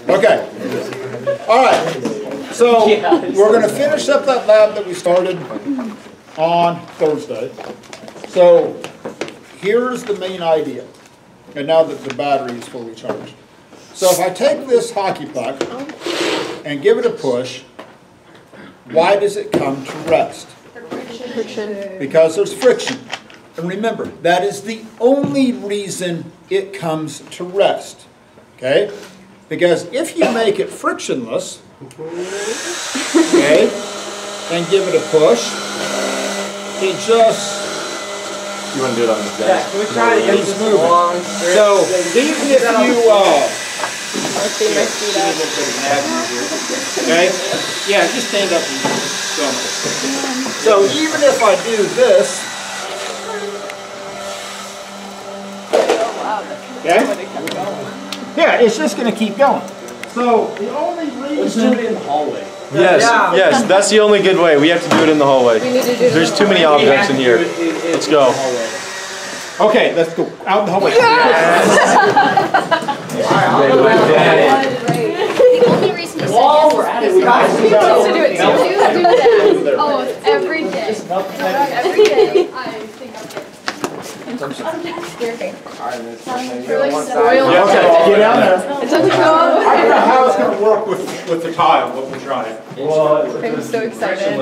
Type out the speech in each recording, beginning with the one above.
Okay. All right. So we're going to finish up that lab that we started on Thursday. So here's the main idea. And now that the battery is fully charged. So if I take this hockey puck and give it a push, why does it come to rest? Friction. Because there's friction. And remember, that is the only reason it comes to rest. Okay? Because if you make it frictionless, okay, and give it a push, it just... You want to do it on this guy? Can we try to get this long? So, even if you... Let's see my feet up. Okay? Yeah, just stand up and film it. So even if I do this, okay? Yeah, it's just going to keep going. So the only reason... Let's do it in the hallway. Yes, yes, that's the only good way. We have to do it in the hallway. We need to do There's too many objects in here. Let's go. Okay, let's go out in the hallway. The only reason he said yes is supposed to do it too. do that. Oh, every day. Every day I think of it. Yeah, okay, get down there. It doesn't go all the I don't way. know how it's going to work with the tile, but we'll try it. Well, I'm so excited.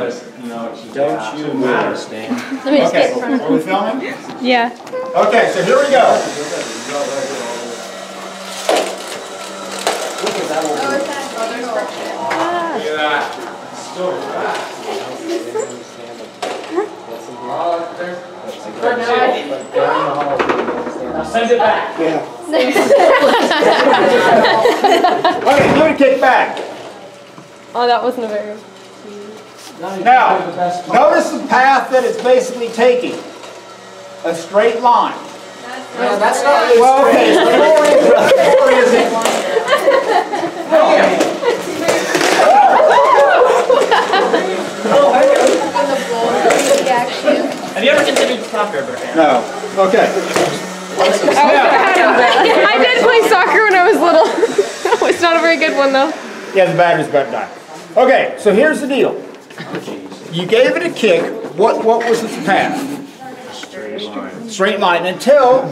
Don't you understand? Let me just get in front of Are we filming? Yeah. Okay, so here we go. Now send it back. Yeah. Okay, give it a kick back. Oh, that wasn't a very... Now, notice the path that it's basically taking. A straight line. No, that's not really Well, okay, so where is it? Have you ever considered soccer, Abraham? No. Okay. I did play soccer when I was little. It's not a very good one, though. Yeah, the battery's about to die. Okay, so here's the deal. You gave it a kick. What was its path? Straight line until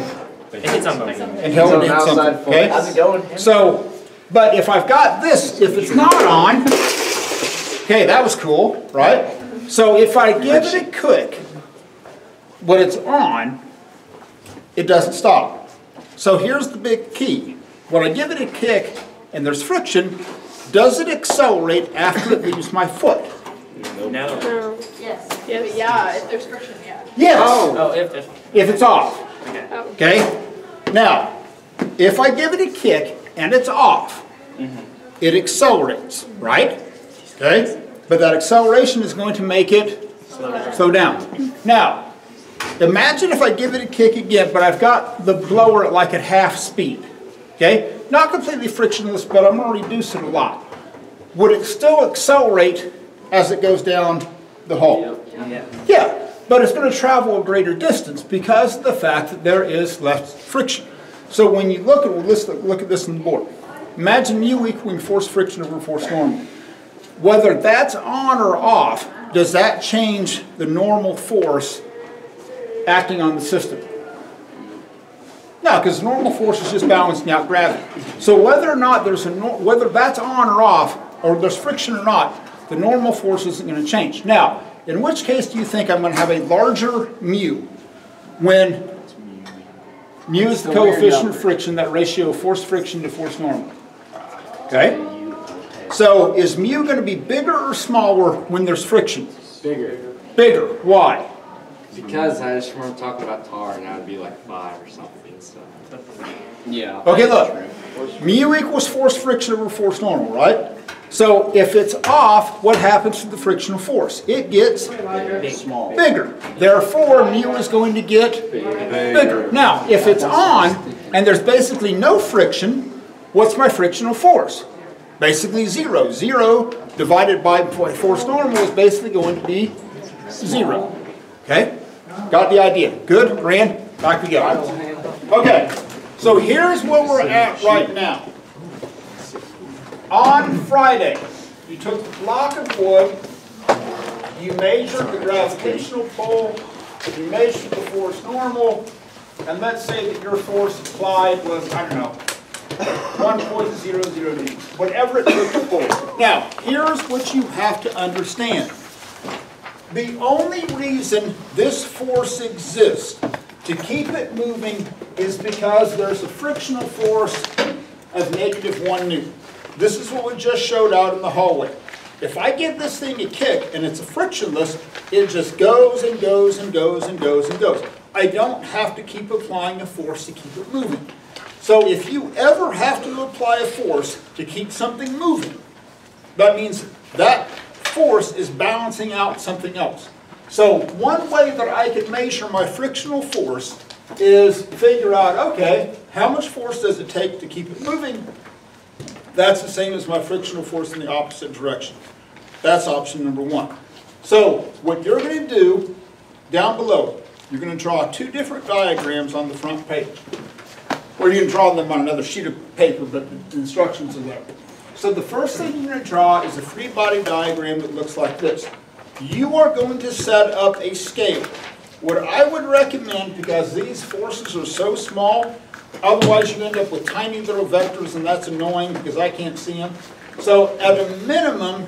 It hit something. it hit something. Okay. How's it going? So, but if I've got this, if it's not on, okay, that was cool, right? So if I give it a kick when it's on, it doesn't stop. So here's the big key. When I give it a kick and there's friction, does it accelerate after it leaves my foot? No. No. Yes. Yes. Yeah, if there's friction, yeah. Yes. Oh, if. If it's off. Okay. Okay? Now, if I give it a kick and it's off, it accelerates, right? Okay? But that acceleration is going to make it slow down. Now, imagine if I give it a kick again, but I've got the blower at half speed. Okay? Not completely frictionless, but I'm going to reduce it a lot. Would it still accelerate as it goes down the hole? Yeah. But it's going to travel a greater distance because of the fact that there is less friction. So when you look at this on the board. Imagine mu equaling force friction over force normal. Whether that's on or off, does that change the normal force acting on the system? No, because normal force is just balancing out gravity. So whether or not whether that's on or off, or there's friction or not, the normal force isn't going to change. Now, in which case do you think I'm going to have a larger mu when mu is the coefficient of friction, that ratio of force friction to force normal? Okay? So is mu going to be bigger or smaller when there's friction? Bigger. Bigger. Why? Because I just remember talking about tar and that would be like 5 or something. So. Yeah. Okay, look. Mu equals force friction over force normal, right? So if it's off, what happens to the frictional force? It gets bigger. Therefore, mu is going to get bigger. Now, if it's on and there's basically no friction, what's my frictional force? Basically 0. 0 divided by force normal is basically going to be 0. Okay? Got the idea. Good? Rand? Back we go. Okay. So here's where we're at right now. On Friday, you took a block of wood, you measured the gravitational pull, you measured the force normal, and let's say that your force applied was, I don't know, 1.00 newtons, whatever it took to pull. Now, here's what you have to understand. The only reason this force exists to keep it moving is because there's a frictional force of -1 newton. This is what we just showed out in the hallway. If I give this thing a kick and it's a frictionless, it just goes and goes and goes and goes and goes. I don't have to keep applying a force to keep it moving. So if you ever have to apply a force to keep something moving, that means that force is balancing out something else. So one way that I can measure my frictional force is figure out, okay, how much force does it take to keep it moving? That's the same as my frictional force in the opposite direction. That's option number one. So what you're going to do down below, you're going to draw two different diagrams on the front page. Or you can draw them on another sheet of paper, but the instructions are there. So the first thing you're going to draw is a free body diagram that looks like this. You are going to set up a scale. What I would recommend, because these forces are so small, otherwise you end up with tiny little vectors, and that's annoying because I can't see them. So at a minimum,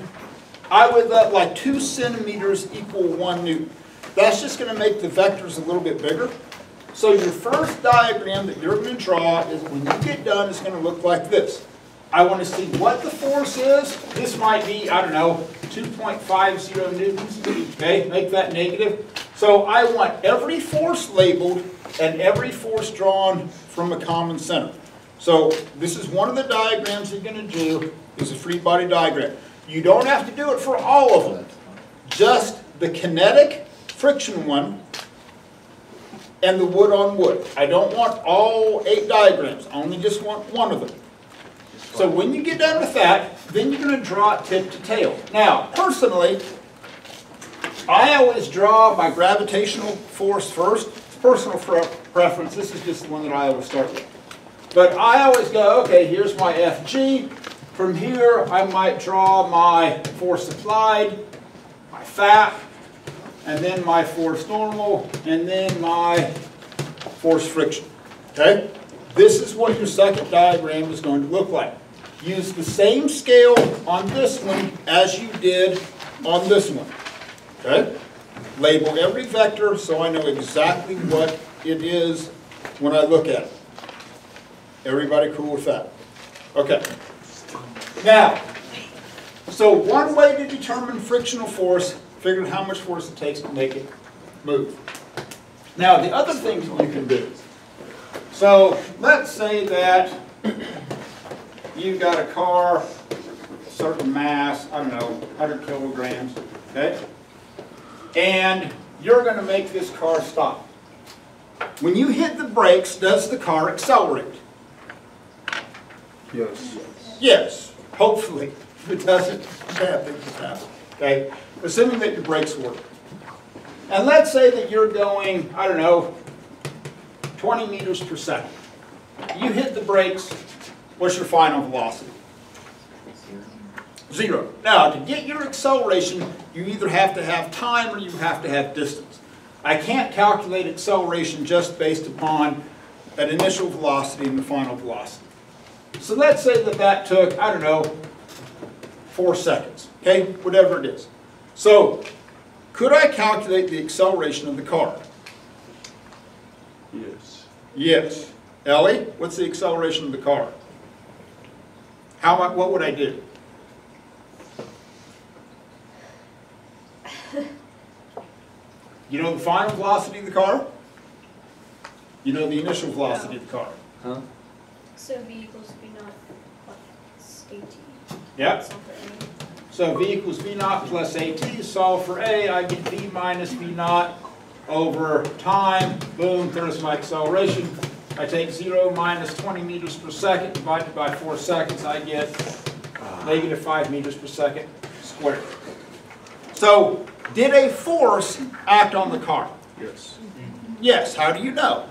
I would let like 2 centimeters equal 1 newton. That's just going to make the vectors a little bit bigger. So your first diagram that you're going to draw is, when you get done, is going to look like this. I want to see what the force is. This might be, I don't know, 2.50 newtons. Okay, make that negative. So I want every force labeled and every force drawn from a common center. So this is one of the diagrams you're going to do, is a free body diagram. You don't have to do it for all of them. Just the kinetic friction one and the wood on wood. I don't want all 8 diagrams. I only just want one of them. So when you get done with that, then you're going to draw it tip to tail. Now, personally, I always draw my gravitational force first. It's personal preference. This is just the one that I always start with. But I always go, okay, here's my FG. From here, I might draw my force applied, my FAP, and then my force normal, and then my force friction. Okay? This is what your second diagram is going to look like. Use the same scale on this one as you did on this one. Okay? Label every vector so I know exactly what it is when I look at it. Everybody cool with that? Okay. Now, so one way to determine frictional force, figure out how much force it takes to make it move. Now, the other things you can do. So let's say that you've got a car, a certain mass, I don't know, 100 kilograms, okay? And you're going to make this car stop. When you hit the brakes, does the car accelerate? Yes. Yes, hopefully. If it doesn't, bad things will happen, okay? Assuming that your brakes work. And let's say that you're going, I don't know, 20 meters per second. You hit the brakes, what's your final velocity? 0. Now, to get your acceleration, you either have to have time or you have to have distance. I can't calculate acceleration just based upon an initial velocity and the final velocity. So let's say that that took, I don't know, 4 seconds, okay? Whatever it is. So, could I calculate the acceleration of the car? Yes. Yes. Ellie, what's the acceleration of the car? What would I do? You know the final velocity of the car? You know the initial velocity of the car? Huh? So V equals V naught plus AT. Yep. Solve for A. So V equals V naught plus AT. Solve for A. I get V minus V naught over time. Boom, there's my acceleration. I take 0 minus 20 meters per second divided by 4 seconds. I get negative 5 meters per second squared. So, did a force act on the car? Yes. Yes. How do you know?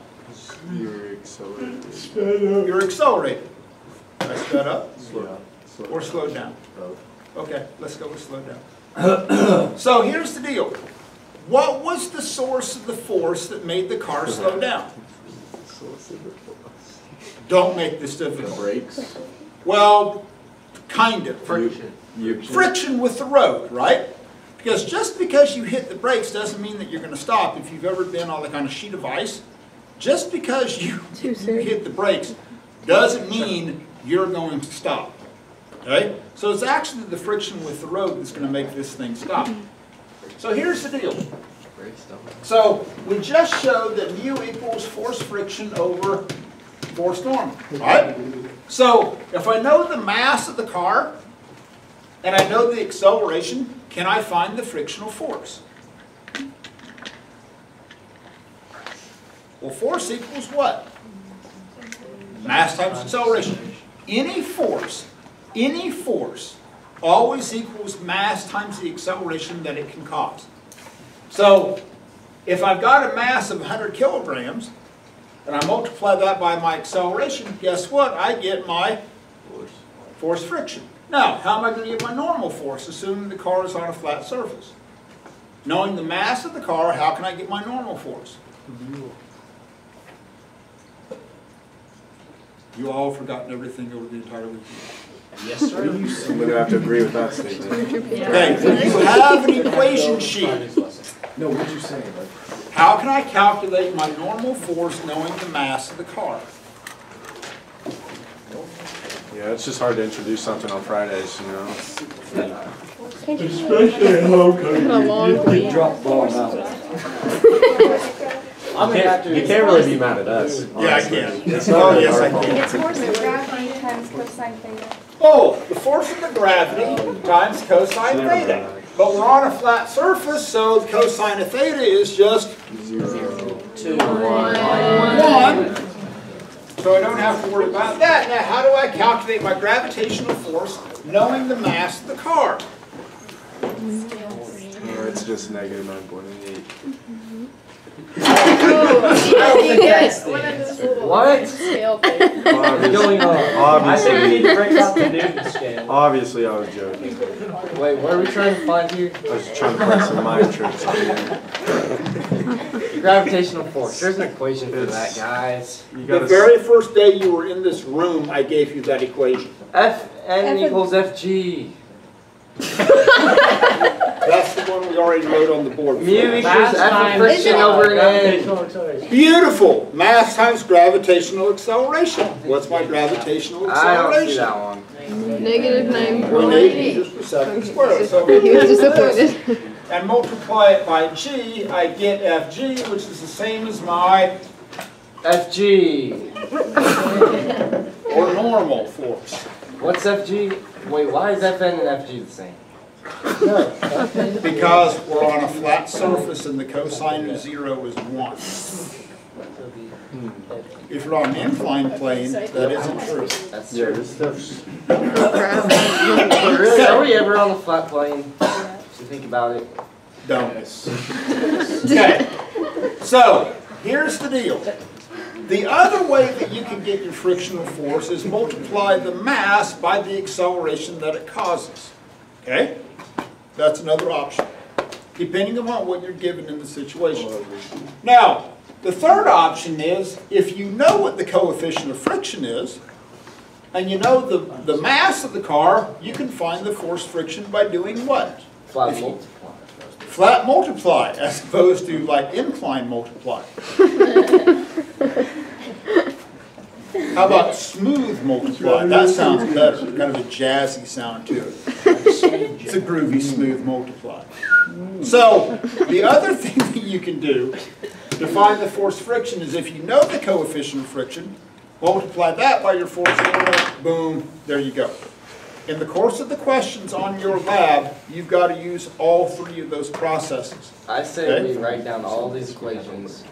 You're accelerated. You're accelerated. I sped up? Yeah. or slowed down? Okay, let's go with slowed down. So here's the deal. What was the source of the force that made the car slow down? Don't make this difficult. Brakes. Well, kind of. Friction with the road, right? Because just because you hit the brakes doesn't mean that you're going to stop. If you've ever been on a sheet of ice, just because you hit the brakes doesn't mean you're going to stop. Okay? So it's actually the friction with the road that's going to make this thing stop. So here's the deal. So we just showed that mu equals force friction over force normal, right? So if I know the mass of the car and I know the acceleration, can I find the frictional force? Well, force equals what? Mass times acceleration. Any force always equals mass times the acceleration that it can cause. So if I've got a mass of 100 kilograms and I multiply that by my acceleration, guess what? I get my force friction. Now, how am I going to get my normal force, assuming the car is on a flat surface? Knowing the mass of the car, how can I get my normal force? You all have forgotten everything over the entire weekend. Yes, sir. I'm going to have to agree with that statement. Okay, you have an equation sheet. No, what did you say? How can I calculate my normal force knowing the mass of the car? Yeah, it's just hard to introduce something on Fridays, you know. Especially at home, because you drop balls out. You can't really be mad at us. Yeah, I honestly. can. It's not really Yes, I our fault. can. It's force of gravity times cosine theta. Oh, the force of the gravity times cosine theta. But we're on a flat surface, so the cosine of theta is just 1. So I don't have to worry about that. Now, how do I calculate my gravitational force knowing the mass of the car? No, it's just negative 9.8. What? Scale thing. Obviously, Going on? I think we need to break out the obviously, Newton scale. obviously I was joking. Wait, what are we trying to find here? I was just trying to play some mind tricks on you. Gravitational force. There's an equation for It's- that, guys. You The gotta very first day you were in this room, I gave you that equation. Fn equals Fg. That's the one we already wrote on the board. Mu equals Mass F of times friction over an N. gravitational acceleration. Beautiful. Mass times gravitational acceleration. What's my gravitational I don't see acceleration? that one. Negative 0.8 9.8. meters per second squared. So He was disappointed. and multiply it by g, I get Fg, which is the same as my Fg. or normal force. What's Fg? Wait, why is Fn and Fg the same? Because we're on a flat surface and the cosine of 0 is 1. If you're on an inclined plane, that isn't true. That's Yeah, true. this stuff's... But really, are we ever on a flat plane? If you think about it. Don't. Okay. So, here's the deal. The other way that you can get your frictional force is multiply the mass by the acceleration that it causes. Okay? That's another option, depending upon what you're given in the situation. Now, the third option is, if you know what the coefficient of friction is, and you know the mass of the car, you can find the force friction by doing what? Flat multiply. Flat multiply, as opposed to like incline multiply. How about smooth multiply? That sounds better. Kind of a jazzy sound to it. It's a groovy smooth multiply. So the other thing that you can do to find the force friction is, if you know the coefficient of friction, multiply that by your force formula, boom, there you go. In the course of the questions on your lab, you've got to use all three of those processes. I say we write down all these equations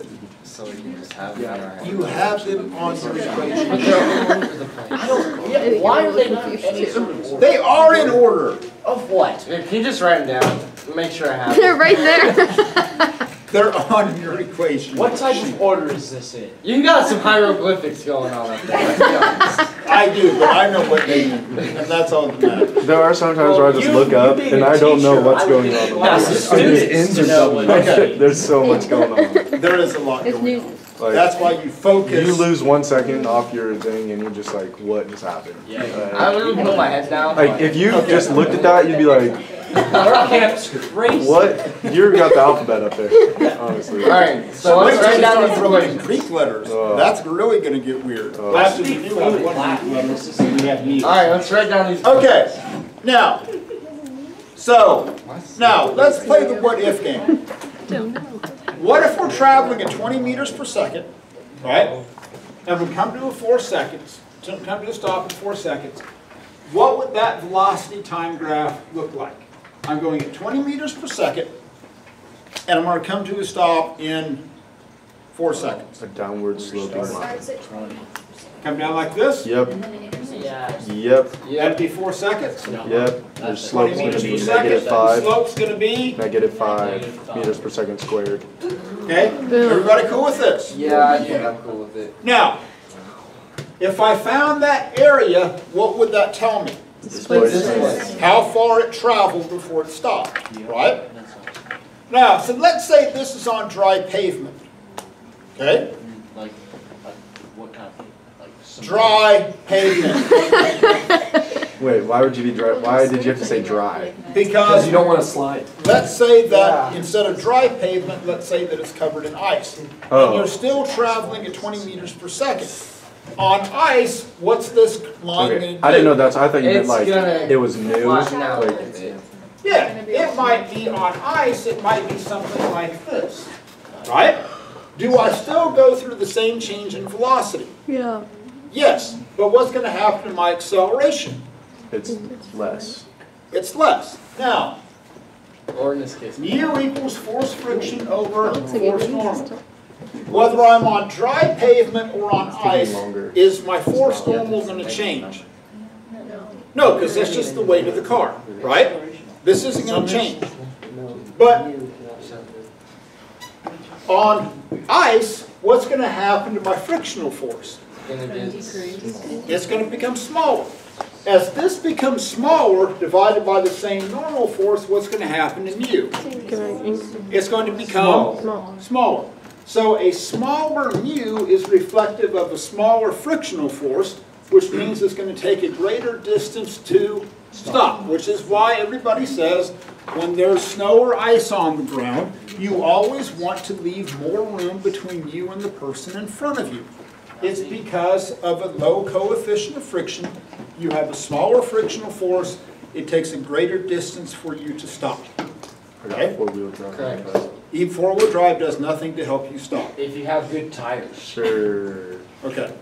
so we can just have them in our head. You have them on your equation. But they're all over the place. Why are they not in any sort of order? They are in order. Of what? Can you just write them down? Make sure I have They're them. right there. They're on your equation. What type of order is this in? You got some hieroglyphics going on up there. Let's be honest. I do, but I know what they mean, and that's all that matters. There are sometimes where I just look up and I don't know what's going on. As a student, Okay. There's so much going on. There is a lot It's going on. new. Like, That's why you focus. you lose 1 second off your thing and you're just like, what just happened? I literally put my head down. Like, if you just looked at that, you'd be like, what? You got the alphabet up there, honestly. Alright, so So let's write down these these throwing equations. Greek letters. That's really going to get weird. After you do have one Greek letter, you have neither. Alright, let's write down these Okay, now, let's play the what if game. What if we're traveling at 20 meters per second, right? And we come to a 4 seconds, come to a stop in 4 seconds. What would that velocity time graph look like? I'm going at 20 meters per second, and I'm going to come to a stop in 4 seconds. A downward sloping line. Come down like this. Yep. Yep. That'd be 4 seconds. Yep. Their 20 slope's going meters to per be second. negative The 5. slope's going to be, -5 meters per second squared. okay? Everybody cool with this? Yeah, I think I'm cool with it. Now, if I found that area, what would that tell me? How far it traveled before it stopped, right? Now, so let's say this is on dry pavement, okay? Like what kind of Dry pavement, Wait, why would you be dry? Why did you have to say dry? because You don't want to slide. let's say that instead of dry pavement, let's say that it's covered in ice. And you're still traveling at 20 meters per second. On ice, what's this line going to Okay, do? I didn't know that, so I thought you meant It's like gonna it was new. flatten out a Like, bit. Yeah, it might be on ice, it might be something like this, right? Do I still go through the same change in velocity? Yeah. Yes, but what's going to happen to my acceleration? it's less. It's less. Now, Or in this case. mu equals force friction over Looks like it force needs normal. to- Whether I'm on dry pavement or on ice, longer. is my force normal going to change? No, because that's just the weight of the car, right? This isn't going to change. But on ice, what's going to happen to my frictional force? It's going to become smaller. As this becomes smaller, divided by the same normal force, what's going to happen to mu? It's going to become smaller. So a smaller mu is reflective of a smaller frictional force, which means it's going to take a greater distance to stop, which is why everybody says when there's snow or ice on the ground, you always want to leave more room between you and the person in front of you. It's because of a low coefficient of friction. You have a smaller frictional force. It takes a greater distance for you to stop. Okay? Four-wheel drive. Correct. Four-wheel drive does nothing to help you stop. If you have good tires. Sure. Okay.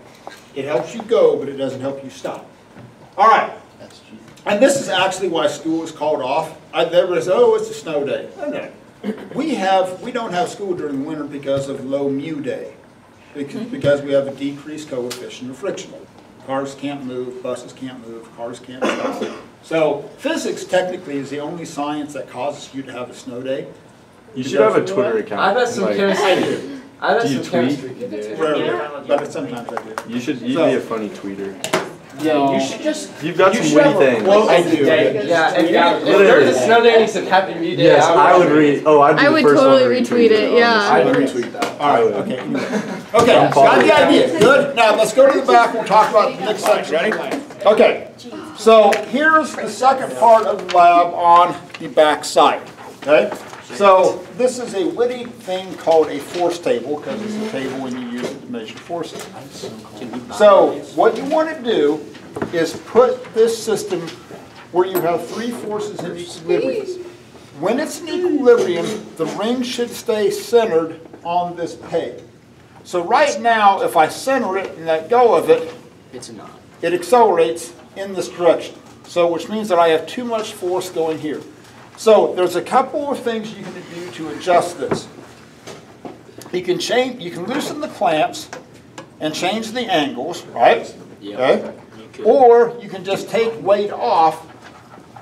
It helps you go, but it doesn't help you stop. All right. And this is actually why school is called off. Everybody says, oh, it's a snow day. No. We don't have school during the winter because of low mu day. Because we have a decreased coefficient of friction. Cars can't move, buses can't move, cars can't stop. So physics technically is the only science that causes you to have a snow day. You should have a Twitter account. I bet some like, chemistry. I bet Do you some tweet? chemistry could do it. Rarely, but sometimes I do. You'd be a funny tweeter. Yeah, you should just. You've got some should witty have a things. quote I of the do. day. Yeah, if there's a snow day and he said happy me day. Yes, I would read. Oh, I'd be I the would first totally one to retweet it, yeah. honestly. I'd retweet that. All right, okay. Okay, got the idea. Good. Now let's go to the back. We'll talk about the next section. Ready? Okay. So here's the second part of the lab on the back side. Okay. So this is a witty thing called a force table because it's a table when you use it to measure forces. So what you want to do is put this system where you have three forces in equilibrium. When it's in equilibrium, the ring should stay centered on this peg. So right now, if I center it and let go of it, it accelerates in this direction. So which means that I have too much force going here. So there's a couple of things you can do to adjust this. You can loosen the clamps and change the angles, right? Okay. Or you can just take weight off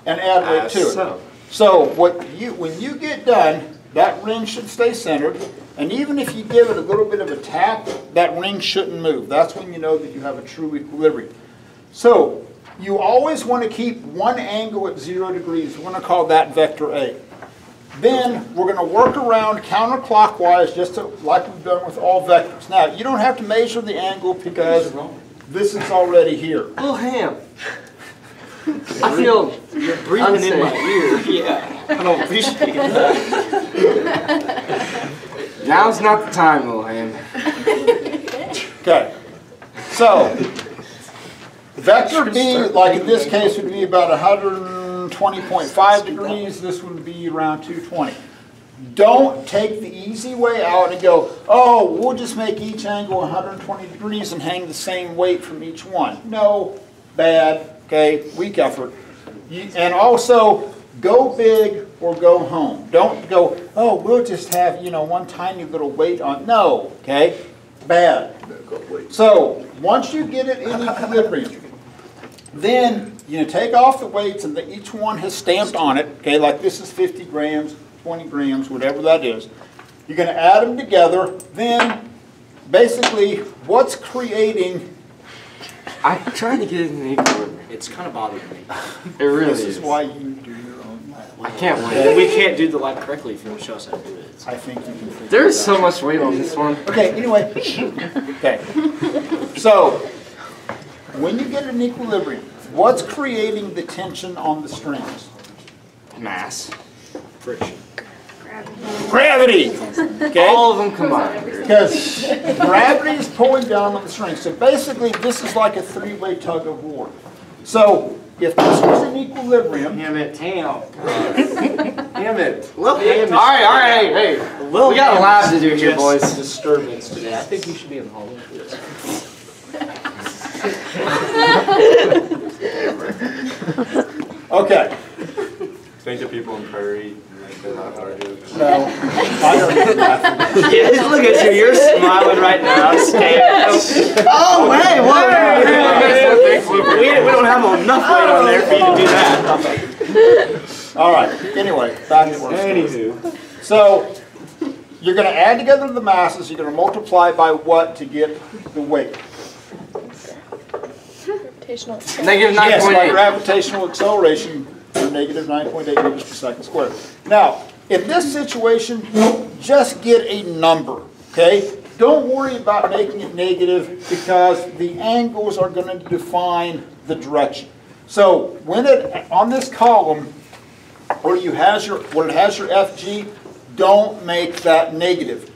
and add weight to it. So when you get done, that ring should stay centered. And even if you give it a little bit of a tap, that ring shouldn't move. That's when you know that you have a true equilibrium. So you always want to keep one angle at 0 degrees. We're going to call that vector A. Then we're going to work around counterclockwise just like we've done with all vectors. Now, you don't have to measure the angle because this is already here. Little ham. I feel you're breathing in my ear. Yeah, I don't appreciate that. Now's not the time, little ham. Okay. So, vector B, like in this case, would be about 120.5 degrees. This would be around 220. Don't take the easy way out and go, oh, we'll just make each angle 120 degrees and hang the same weight from each one. No, bad, okay, weak effort. And also, go big or go home. Don't go, oh, we'll just have, one tiny little weight on. No, okay, bad. So, once you get it in equilibrium, then take off the weights and each one has stamped on it, okay, like this is 50 grams, 20 grams, whatever that is. You're going to add them together. Then, basically, what's creating... I tried to get it in equilibrium. It's kind of bothering me. It really is. This is why you do your own math. I can't win. We can't do the lab correctly if you don't show us how to do it. I think you can figure There's it out. so much weight on this one. Okay, anyway. Okay. So, when you get an equilibrium, what's creating the tension on the strings? Mass. Friction. Gravity! Okay? All of them combined. Because gravity is pulling down on the string. So basically, this is like a three-way tug of war. So if this was in equilibrium... Damn it, Tam. Damn it. All right, hey. We got a lab to do here, boys. Disturbance today. I think you should be in the hallway for this. Okay. Think the people in Prairie, they're not our jokes. No, I don't even laugh. Yeah, look at you. You're smiling right now. Scared. Oh, hey, what? We don't have enough weight on there for you to do that. All right. Anyway, back to work. Anywho. So you're going to add together the masses. You're going to multiply by what to get the weight? Gravitational. Negative Yes, by 9.8. gravitational acceleration, or negative 9.8 meters per second squared. Now, in this situation, just get a number, okay? Don't worry about making it negative because the angles are going to define the direction. So when it on this column where it has your FG, don't make that negative.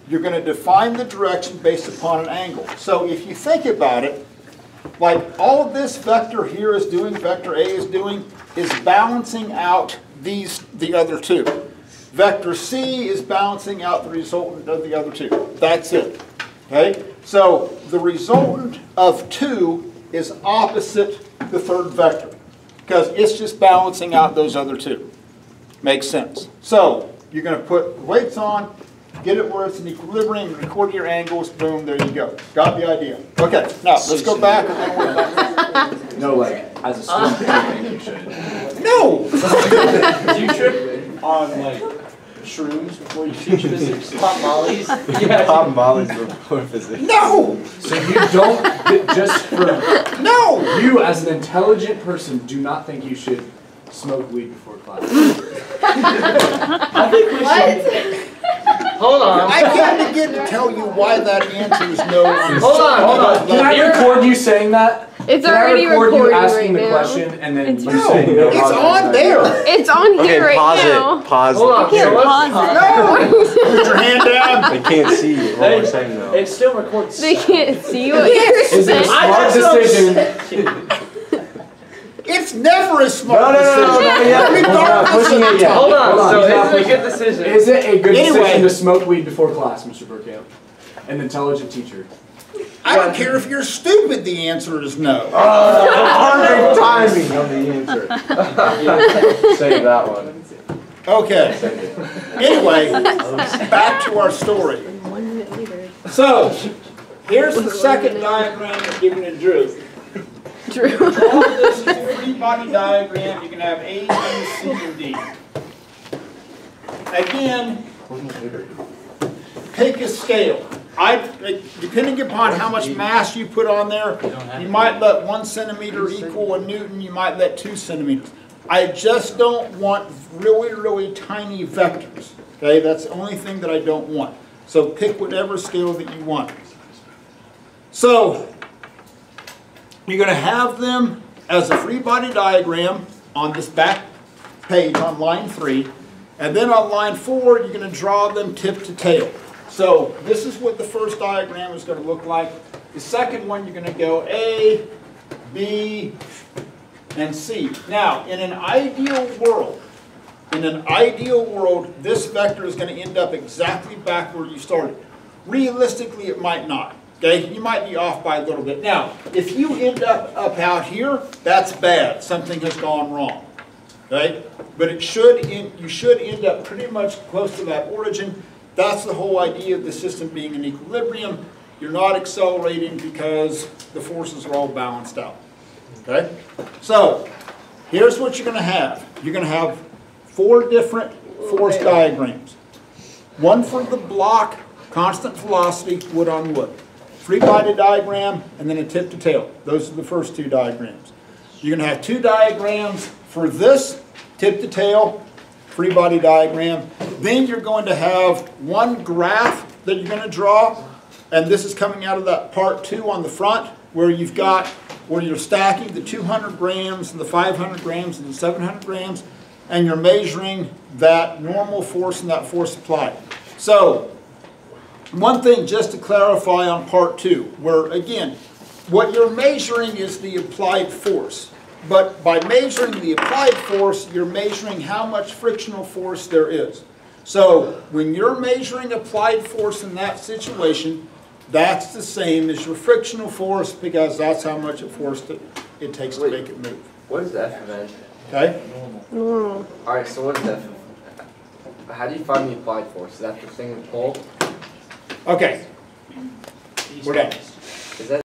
You're going to define the direction based upon an angle. So if you think about it, like all of this vector here is doing, vector A is doing, is balancing out the other two. Vector C is balancing out the resultant of the other two. That's it. Okay? So the resultant of 2 is opposite the third vector because it's just balancing out those other two. Makes sense. So you're going to put weights on, get it where it's in equilibrium, record your angles, boom, there you go. Got the idea. Okay, now let's go back and then we'll No, like, as a student, I think you should. No! Do you trip on like shrooms before you teach physics? Pop mollies? Pop mollies before physics. No! So you don't, just for, No! you as an intelligent person do not think you should smoke weed before class. I think we should. Hold on. I can't begin to tell you why that answer is no. Hold on. Can I record you saying that? It's Can already I record you recording asking right the now. question and then you No, saying no? it's on there. It's on here Okay, right pause now. it. Pause Hold on. it. So let's, Put your hand down. They can't see what we're saying though. It still records. They can't see what you're Is it a saying. smart decision? It's never a smart No, decision. yeah. Regardless pushing of it the yet. time. hold on. Hold on, So he's not is it a good decision? Is it a good Anyway. decision to smoke weed before class, Mr. Burkamp? An intelligent teacher. I don't care if you're stupid, the answer is no. Perfect timing on the answer. Save that one. Okay. Anyway, back to our story. So, here's the second diagram that given to Drew. Drew. All of this is a free body diagram. You can have A, B, C, and D. again, pick a scale. Depending upon how much mass you put on there, you might let 1 centimeter equal a Newton, you might let 2 centimeters. I just don't want really, really tiny vectors. Okay, that's the only thing that I don't want. So pick whatever scale that you want. So you're going to have them as a free body diagram on this back page on line 3. And then on line 4, you're going to draw them tip to tail. So this is what the first diagram is going to look like. The second one, you're going to go A, B, and C. Now, in an ideal world, this vector is going to end up exactly back where you started. Realistically, it might not. Okay, you might be off by a little bit. Now, if you end up out here, that's bad. Something has gone wrong. Okay, but you should end up pretty much close to that origin. That's the whole idea of the system being in equilibrium. You're not accelerating because the forces are all balanced out. Okay? So, here's what you're going to have. You're going to have 4 different force diagrams. One for the block, constant velocity, wood on wood. Free body diagram, and then a tip to tail. Those are the first 2 diagrams. You're going to have 2 diagrams for this, tip to tail, free body diagram. Then you're going to have 1 graph that you're going to draw, and this is coming out of that part 2 on the front, where you're stacking the 200 grams and the 500 grams and the 700 grams, and you're measuring that normal force and that force applied. So, one thing just to clarify on part 2, where again, what you're measuring is the applied force. But by measuring the applied force, you're measuring how much frictional force there is. So when you're measuring applied force in that situation, that's the same as your frictional force, because that's how much force it takes to make it move. What is F then? Okay? Alright, so what is F? How do you find the applied force? Is that the thing with pull? Okay. We're done.